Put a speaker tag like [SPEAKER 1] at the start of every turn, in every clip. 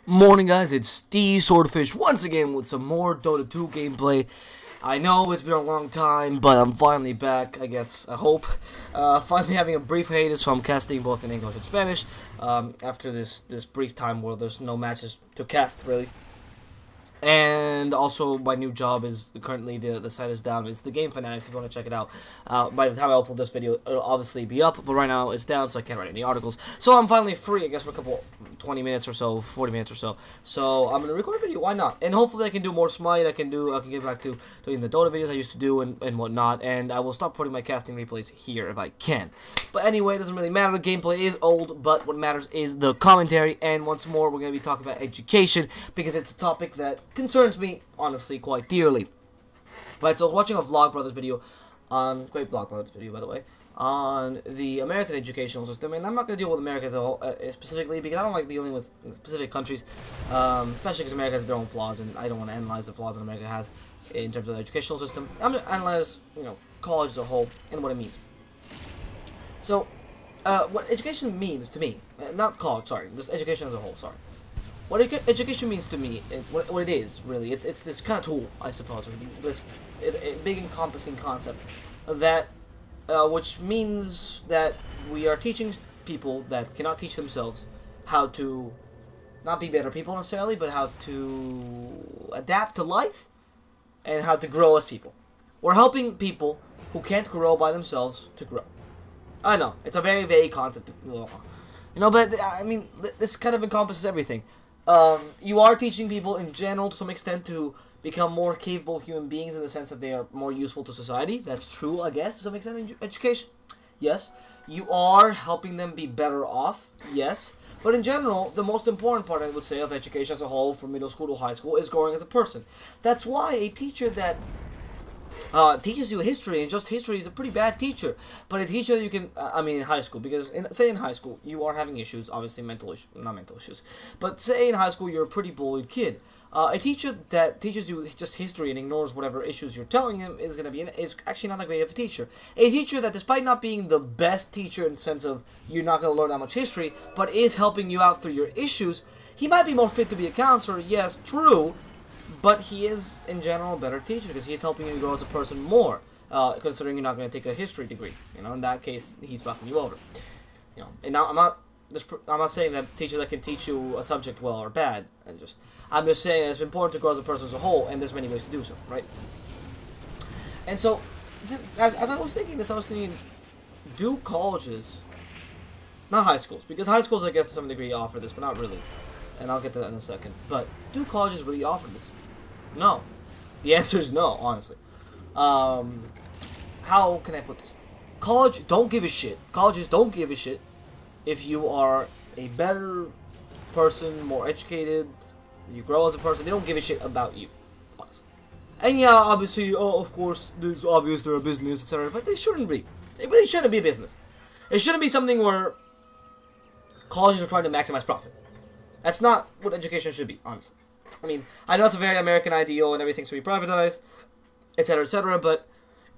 [SPEAKER 1] Morning guys, it's the Swordfish once again with some more Dota 2 gameplay. I know it's been a long time, but I'm finally back, I guess, I hope. Finally having a brief hiatus from casting both in English and Spanish, after this brief time where there's no matches to cast, really. And also, my new job is currently the site is down. It's the Game Fanatics. If you want to check it out, by the time I upload this video, it'll obviously be up. But right now, it's down, so I can't write any articles. So I'm finally free, I guess, for a couple 20 minutes or so, 40 minutes or so. So I'm gonna record a video. Why not? And hopefully, I can do more Smite. I can get back to doing the Dota videos I used to do and whatnot. And I will stop putting my casting replays here if I can. But anyway, it doesn't really matter. The gameplay is old, but what matters is the commentary. And once more, we're gonna be talking about education because it's a topic that concerns me, honestly, quite dearly. Right, so I was watching a Vlogbrothers video great Vlogbrothers video, by the way, on the American educational system, and I'm not going to deal with America as a whole, specifically, because I don't like dealing with specific countries, especially because America has their own flaws, and I don't want to analyze the flaws that America has in terms of the educational system. I'm going to analyze, college as a whole, and what it means. So, what education means to me, not college, sorry, just education as a whole, sorry. What education means to me, what it is, really, it's this kind of tool, I suppose, this big encompassing concept that, which means that we are teaching people that cannot teach themselves how to not be better people necessarily, but how to adapt to life and how to grow as people. We're helping people who can't grow by themselves to grow. I know, it's a very vague concept, but I mean, this kind of encompasses everything. You are teaching people in general to some extent to become more capable human beings in the sense that they are more useful to society. That's true, I guess, to some extent in education. Yes. You are helping them be better off. Yes. But in general, the most important part, I would say, of education as a whole, from middle school to high school, is growing as a person. That's why a teacher that teaches you history, and just history, is a pretty bad teacher. But a teacher you can, in high school, because, say in high school, you are having issues, obviously not mental issues, but say in high school you're a pretty bullied kid. A teacher that teaches you just history and ignores whatever issues you're telling him is actually not that great of a teacher. A teacher that, despite not being the best teacher in the sense of you're not going to learn that much history, but is helping you out through your issues, he might be more fit to be a counselor, yes, true, but he is, in general, a better teacher because he's helping you grow as a person more, considering you're not going to take a history degree. In that case, he's fucking you over. And now I'm not saying that teacher that can teach you a subject well or bad. I'm just saying that it's important to grow as a person as a whole, and there's many ways to do so, right? And so, as I was thinking this, I was thinking, do colleges, not high schools, because high schools, I guess, to some degree offer this, but not really. And I'll get to that in a second. But do colleges really offer this? No. The answer is no, honestly. How can I put this? Colleges don't give a shit if you are a better person, more educated, you grow as a person. They don't give a shit about you, honestly. And yeah, obviously, of course, it's obvious they're a business, etc. But they shouldn't be. They really shouldn't be a business. It shouldn't be something where colleges are trying to maximize profit. That's not what education should be, honestly. I know it's a very American ideal and everything should be privatized, etc., but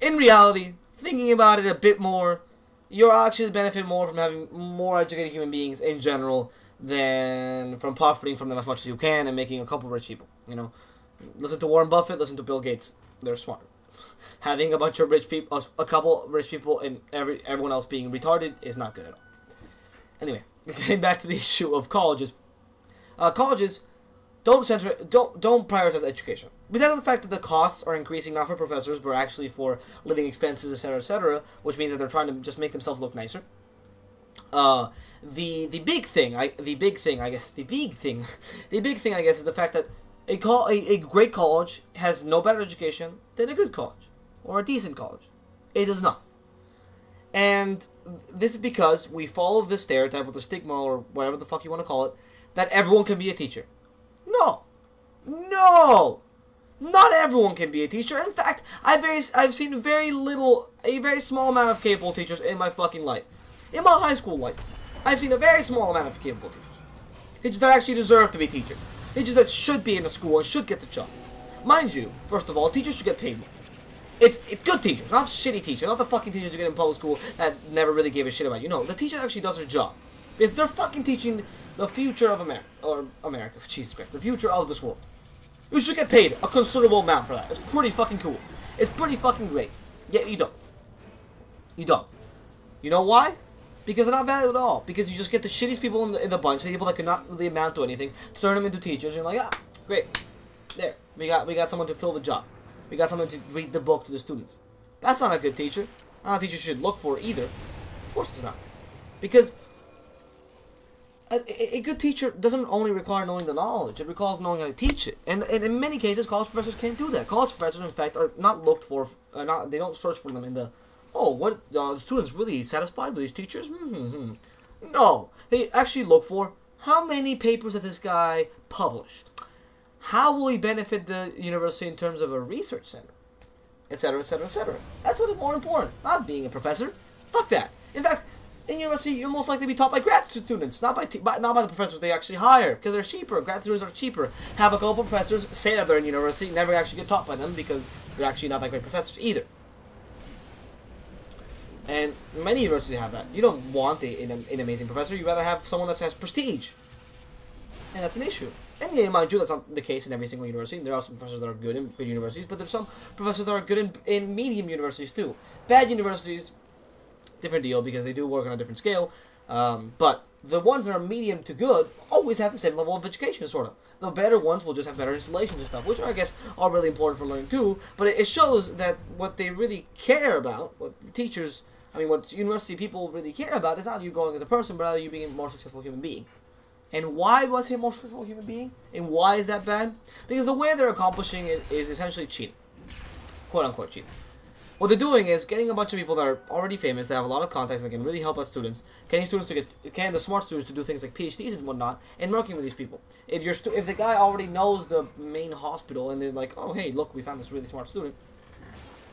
[SPEAKER 1] in reality, thinking about it a bit more, you'll actually benefit more from having more educated human beings in general than from profiting from them as much as you can and making a couple rich people, Listen to Warren Buffett, listen to Bill Gates. They're smart. Having a bunch of rich people, a couple rich people, and everyone else being retarded is not good at all. Anyway, getting back to the issue of colleges. Colleges don't prioritize education because of the fact that the costs are increasing not for professors but actually for living expenses, etc., which means that they're trying to just make themselves look nicer. The big thing I guess is the fact that a great college has no better education than a good college or a decent college. It does not. And this is because we follow this stereotype with the stigma or whatever the fuck you want to call it, that everyone can be a teacher. No. Not everyone can be a teacher. In fact, I've seen a very small amount of capable teachers in my fucking life. In my high school life, I've seen a very small amount of capable teachers. Teachers that actually deserve to be teachers. Teachers that should be in a school and should get the job. Mind you, first of all, teachers should get paid more. It's good teachers, not shitty teachers, not the fucking teachers you get in public school that never really gave a shit about you. No, the teacher actually does her job. Because they're fucking teaching the future of America, Jesus Christ, the future of this world. You should get paid a considerable amount for that. It's pretty fucking cool. It's pretty fucking great. Yeah, you don't. You don't. You know why? Because they're not valued at all. Because you just get the shittiest people in the bunch, the people that cannot really amount to anything, turn them into teachers, and you're like, ah, great. There. We got someone to fill the job. We got someone to read the book to the students. That's not a good teacher. Not a teacher should look for either. Of course it's not. Because a good teacher doesn't only require knowing the knowledge, it requires knowing how to teach it. And in many cases, college professors can't do that. College professors, in fact, are not looked for, they don't search for them in the, oh, what, the students really satisfied with these teachers? No. They actually look for, how many papers has this guy published? How will he benefit the university in terms of a research center? Etc., etc., etc. That's what is more important, not being a professor. Fuck that. In fact, in university, you're most likely to be taught by grad students, not by the professors they actually hire, because they're cheaper. Grad students are cheaper. Have a couple professors say that they're in university, never actually get taught by them because they're actually not that great professors either. And many universities have that. You don't want an amazing professor. You rather have someone that has prestige, and that's an issue. And yeah, mind you, that's not the case in every single university. There are some professors that are good in good universities, but there's some professors that are good in medium universities too. Bad universities, different deal, because they do work on a different scale. But the ones that are medium to good always have the same level of education, sort of. The better ones will just have better installations and stuff, which I guess are really important for learning too. But it shows that what they really care about, what teachers, what university people really care about, is not you growing as a person, but rather you being a more successful human being. And why was he a more successful human being? And why is that bad? Because the way they're accomplishing it is essentially cheating. Quote unquote cheating. What they're doing is getting a bunch of people that are already famous, that have a lot of contacts, that can really help out students, getting the smart students to do things like PhDs and whatnot, and working with these people. If the guy already knows the main hospital, and they're like, oh hey, look, we found this really smart student,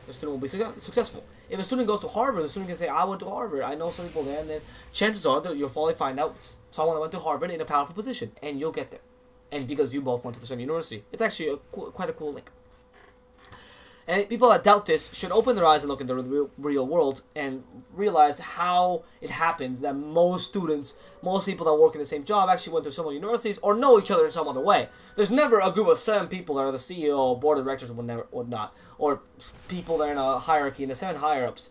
[SPEAKER 1] the student will be successful. If a student goes to Harvard, the student can say, I went to Harvard, I know some people there, and then chances are that you'll probably find out someone that went to Harvard in a powerful position, and you'll get there. And because you both went to the same university. It's actually quite a cool link. And people that doubt this should open their eyes and look in the real world and realize how it happens that most people that work in the same job actually went to similar universities or know each other in some other way. There's never a group of 7 people that are the CEO, board of directors, whatnot, or people that are in a hierarchy, in the 7 higher-ups.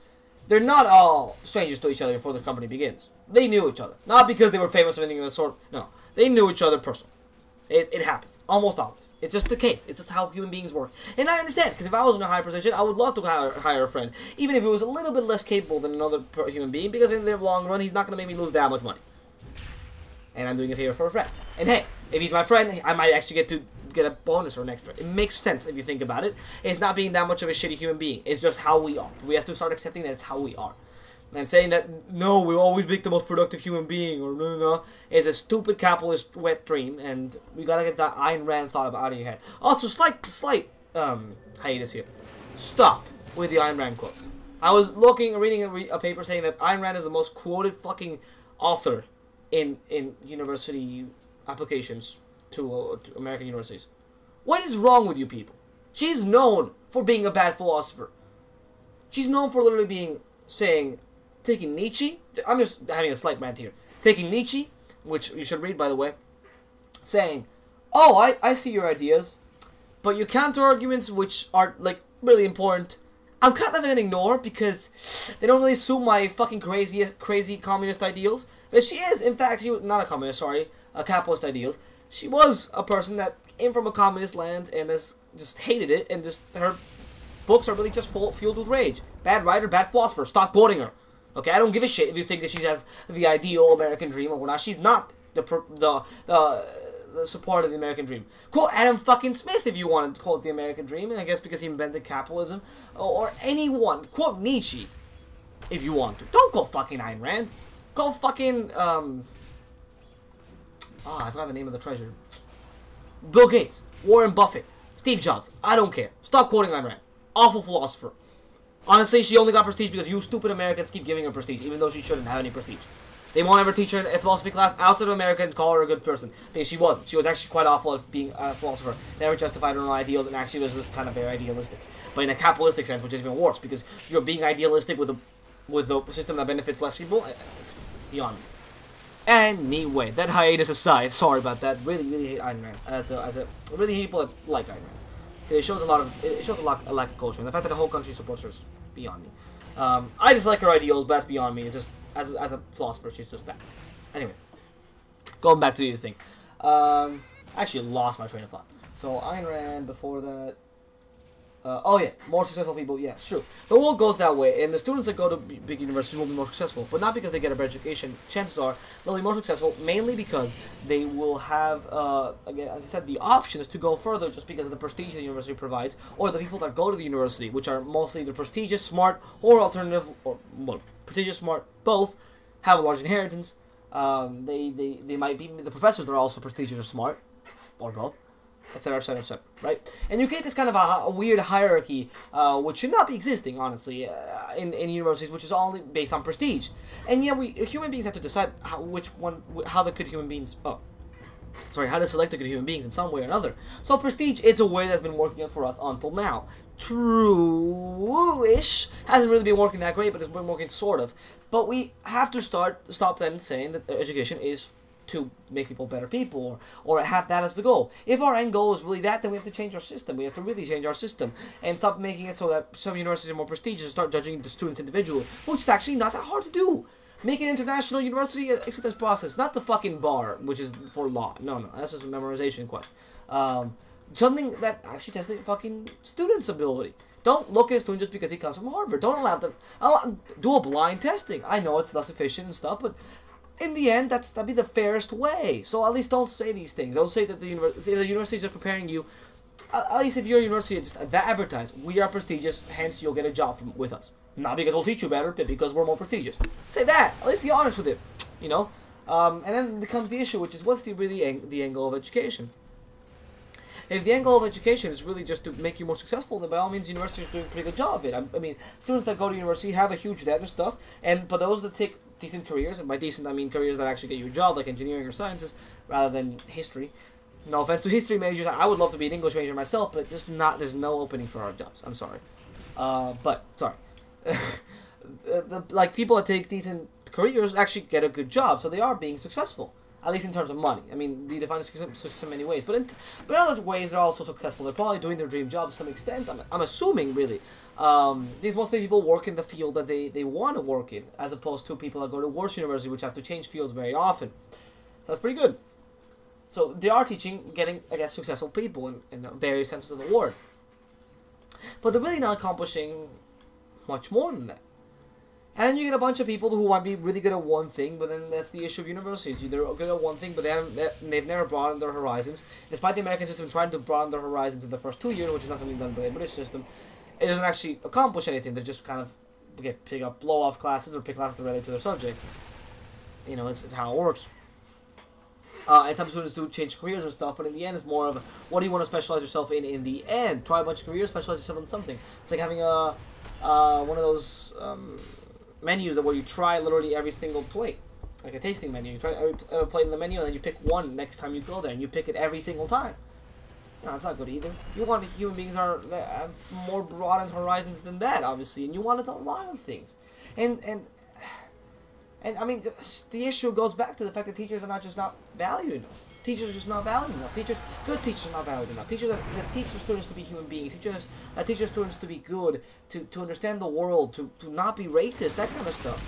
[SPEAKER 1] They're not all strangers to each other before the company begins. They knew each other. Not because they were famous or anything of the sort. No. They knew each other personally. It happens. Almost always. It's just the case. It's just how human beings work. And I understand, because if I was in a higher position, I would love to hire a friend. Even if it was a little bit less capable than another human being, because in the long run, he's not going to make me lose that much money. And I'm doing a favor for a friend. And hey, if he's my friend, I might actually get a bonus or an extra. It makes sense if you think about it. It's not being that much of a shitty human being. It's just how we are. We have to start accepting that it's how we are. And saying that, no, we always make the most productive human being, or no, is a stupid capitalist wet dream, and we gotta get that Ayn Rand thought out of your head. Also, slight hiatus here. Stop with the Ayn Rand quotes. I was reading a paper saying that Ayn Rand is the most quoted fucking author in university applications to American universities. What is wrong with you people? She's known for being a bad philosopher. She's known for literally taking Nietzsche, I'm just having a slight rant here, taking Nietzsche, which you should read by the way, saying, oh, I see your ideas, but your counter-arguments, which are, like, really important, I'm kind of going to ignore because they don't really suit my fucking crazy communist ideals. But she is, in fact, not a communist, sorry, a capitalist ideals. She was a person that came from a communist land and has just hated it, and just her books are really just fueled with rage. Bad writer, bad philosopher, stop quoting her. Okay, I don't give a shit if you think that she has the ideal American dream or whatnot. She's not the support of the American dream. Quote Adam fucking Smith if you want to quote the American dream, and I guess because he invented capitalism, or anyone. Quote Nietzsche if you want to. Don't quote fucking Ayn Rand. Quote fucking I forgot the name of the treasurer. Bill Gates, Warren Buffett, Steve Jobs. I don't care. Stop quoting Ayn Rand. Awful philosopher. Honestly, she only got prestige because you stupid Americans keep giving her prestige, even though she shouldn't have any prestige. They won't ever teach her in a philosophy class outside of America and call her a good person. Because she wasn't. She was actually quite awful at being a philosopher. Never justified her own ideals and actually was just kind of very idealistic. But in a capitalistic sense, which is even worse, because you're being idealistic with a system that benefits less people, it's beyond me. Anyway, that hiatus aside, sorry about that. Really hate Iron Man. Really hate people that like Iron Man. It shows a lack of culture, and the fact that the whole country supports her is beyond me. I dislike her ideals, but that's beyond me. It's just as a philosopher, she's just bad. Anyway, going back to the thing. I actually lost my train of thought. So Ayn Rand before that. Oh yeah, more successful people. Yeah, it's true. The world goes that way, and the students that go to big universities will be more successful, but not because they get a better education. Chances are they'll be more successful mainly because they will have, again, like I said, the options to go further just because of the prestige the university provides, or the people that go to the university, which are mostly either prestigious, smart, or alternative, or well, prestigious, smart, both have a large inheritance. They might be the professors that are also prestigious or smart, or both. Etc., etc., etc., right? And you create this kind of a weird hierarchy, which should not be existing, honestly, in universities, which is all based on prestige. And yeah, human beings have to decide how the good human beings, how to select the good human beings in some way or another. So prestige is a way that's been working for us until now. True-ish. Hasn't really been working that great, but it's been working sort of. But we have to stop then saying that education is to make people better people, or have that as the goal. If our end goal is really that, then we have to change our system. We have to really change our system and stop making it so that some universities are more prestigious and start judging the students individually, which is actually not that hard to do. Make an international university acceptance process, not the fucking bar, which is for law. No, that's just a memorization quest. Something that actually tests the fucking student's ability. Don't look at a student just because he comes from Harvard. Don't allow them. Do a blind testing. I know it's less efficient and stuff, but in the end, that'd be the fairest way. So at least don't say these things. Don't say that the university is just preparing you. At least if you're a university, just advertise. We are prestigious, hence you'll get a job with us. Not because we'll teach you better, but because we're more prestigious. Say that. At least be honest with it. You know. And then becomes the issue, which is what's the angle of education. If the end goal of education is really just to make you more successful, then by all means, universities are doing a pretty good job of it. I mean, students that go to university have a huge debt and stuff, but those that take decent careers, and by decent I mean careers that actually get you a job, like engineering or sciences, rather than history. No offense to history majors, I would love to be an English major myself, but just not. There's no opening for our jobs. I'm sorry, sorry. Like people that take decent careers actually get a good job, so they are being successful. At least in terms of money. I mean, they define success in many ways. But in other ways, they're also successful. They're probably doing their dream job to some extent. I'm assuming, really. These mostly people work in the field that they want to work in, as opposed to people that go to worse university, which have to change fields very often. So that's pretty good. So they are getting, I guess, successful people in various senses of the word. But they're really not accomplishing much more than that. And then you get a bunch of people who want to be really good at one thing, but then that's the issue of universities. They're good at one thing, but they've never broadened their horizons. Despite the American system trying to broaden their horizons in the first 2 years, which is not something done by the British system, it doesn't actually accomplish anything. They just kind of pick up blow-off classes or pick classes that relate to their subject. You know, it's how it works. And some students do change careers and stuff, but in the end, it's more of what do you want to specialize yourself in the end? Try a bunch of careers, specialize yourself in something. It's like having one of those menus where you try literally every single plate, like a tasting menu. You try every plate in the menu, and then you pick one next time you go there, and you pick it every single time. No, it's not good either. You want human beings that have more broadened horizons than that, obviously, and you want a lot of things. And I mean, the issue goes back to the fact that teachers are not valued enough. Teachers are just not valued enough. Good teachers are not valued enough. Teachers that teach their students to be human beings. Teachers that teach their students to be good, to understand the world, to not be racist, that kind of stuff.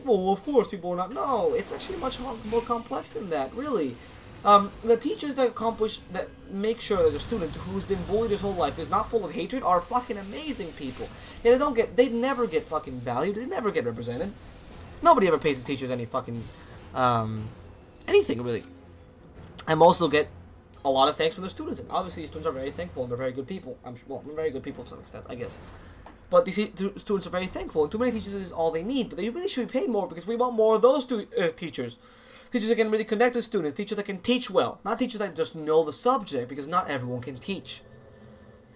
[SPEAKER 1] Well, of course, people are not. No, it's actually much more complex than that, really. The teachers that make sure that the student who's been bullied his whole life is not full of hatred are fucking amazing people. Yeah, they never get fucking valued. They never get represented. Nobody ever pays his teachers any fucking anything really. And most will get a lot of thanks from their students. And obviously, these students are very thankful, and they're very good people. They're very good people to some extent, I guess. But these students are very thankful, and too many teachers is all they need. But they really should be paid more, because we want more of those teachers. Teachers that can really connect with students. Teachers that can teach well. Not teachers that just know the subject, because not everyone can teach.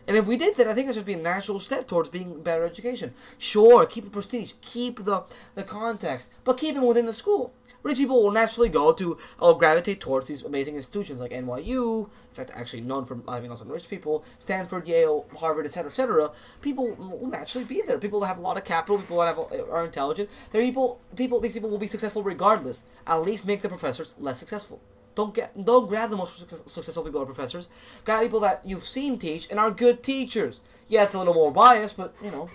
[SPEAKER 1] And if we did that, I think that should be a natural step towards being better education. Sure, keep the prestige, keep the context, but keep them within the school. rich people will naturally go to or gravitate towards these amazing institutions like NYU. In fact, actually known for having lots of rich people, Stanford, Yale, Harvard, etc., etc. People will naturally be there. People that have a lot of capital, people that are intelligent. These people will be successful regardless. At least make the professors less successful. Don't grab the most successful people or professors. Grab people that you've seen teach and are good teachers. Yeah, it's a little more biased, but you know,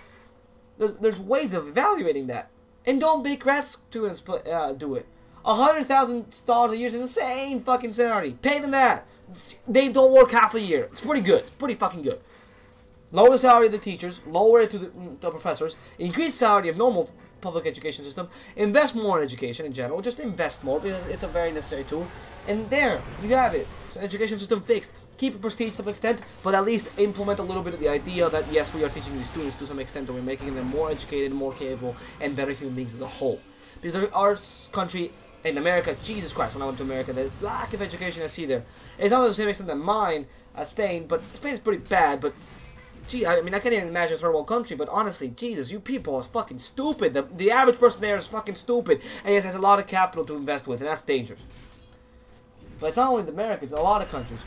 [SPEAKER 1] there's ways of evaluating that. And don't make grad students do it. $100,000 a year is an insane fucking salary. Pay them that. They don't work half a year. It's pretty good. It's pretty fucking good. Lower the salary of the teachers. Lower it to the professors. Increase the salary of normal public education system. Invest more in education in general. Just invest more because it's a very necessary tool. And there, you have it. So education system fixed. Keep it prestige to some extent, but at least implement a little bit of the idea that yes, we are teaching these students to some extent, and we're making them more educated, more capable, and better human beings as a whole. Because our country in America, Jesus Christ, when I went to America, the lack of education I see there. It's not to the same extent than mine, Spain, but Spain is pretty bad, but gee, I mean, I can't even imagine a third world country, but honestly, Jesus, you people are fucking stupid. The average person there is fucking stupid, and yes, has a lot of capital to invest with, and that's dangerous. But it's not only the Americans, a lot of countries.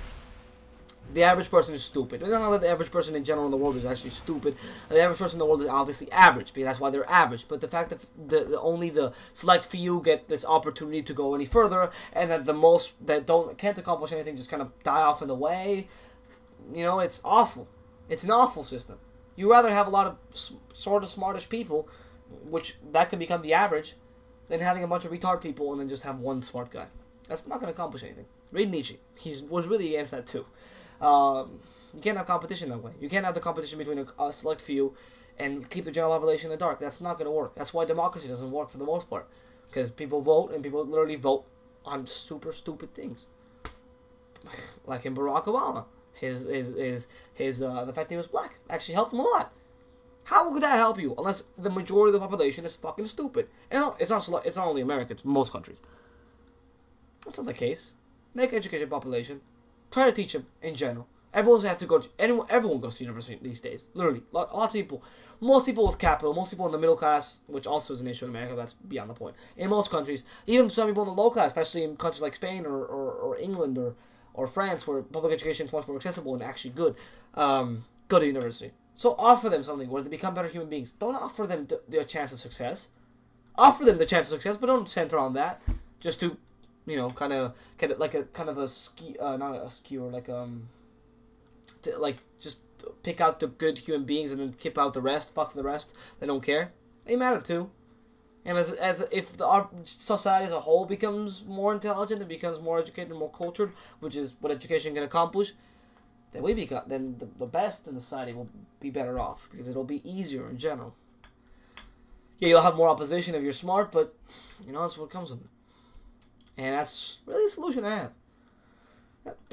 [SPEAKER 1] The average person is stupid. It's not that the average person in general in the world is actually stupid. The average person in the world is obviously average, because that's why they're average. But the fact that only the select few get this opportunity to go any further, and that the most that can't accomplish anything just kind of die off in the way, you know, it's awful. It's an awful system. You rather have a lot of sort of smartish people, which that can become the average, than having a bunch of retard people and then just have one smart guy. That's not going to accomplish anything. Read Nietzsche. He was really against that too. You can't have competition that way. You can't have the competition between a select few and keep the general population in the dark. That's not going to work. That's why democracy doesn't work for the most part. Because people vote, and people literally vote on super stupid things. Like in Barack Obama. The fact that he was black actually helped him a lot. How could that help you? Unless the majority of the population is fucking stupid. And it's not only America, it's most countries. That's not the case. Make education population. Try to teach them in general. Everyone goes to university these days. Literally. Lots of people. Most people with capital. Most people in the middle class, which also is an issue in America. That's beyond the point. In most countries. Even some people in the low class, especially in countries like Spain or England or France, where public education is much more accessible and actually good, go to university. So offer them something where they become better human beings. Don't offer them the chance of success. Offer them the chance of success, but don't center on that. Just to, you know, kind of like a kind of a not a skewer, like just pick out the good human beings and then keep out the rest. Fuck the rest. They don't care. They matter too. And as if our society as a whole becomes more intelligent and becomes more educated and more cultured, which is what education can accomplish, then the best in the society will be better off because it'll be easier in general. Yeah, you'll have more opposition if you're smart, but you know that's what comes with it. And that's really the solution I have.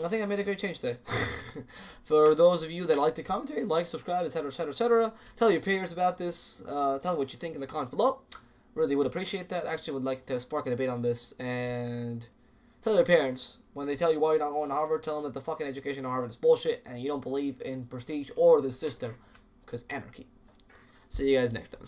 [SPEAKER 1] I think I made a great change today. For those of you that like the commentary, like, subscribe, etc., etc., etc. Tell your peers about this. Tell me what you think in the comments below. Really would appreciate that. Actually would like to spark a debate on this. And tell your parents, when they tell you why you're not going to Harvard, tell them that the fucking education at Harvard is bullshit and you don't believe in prestige or the system. Because anarchy. See you guys next time.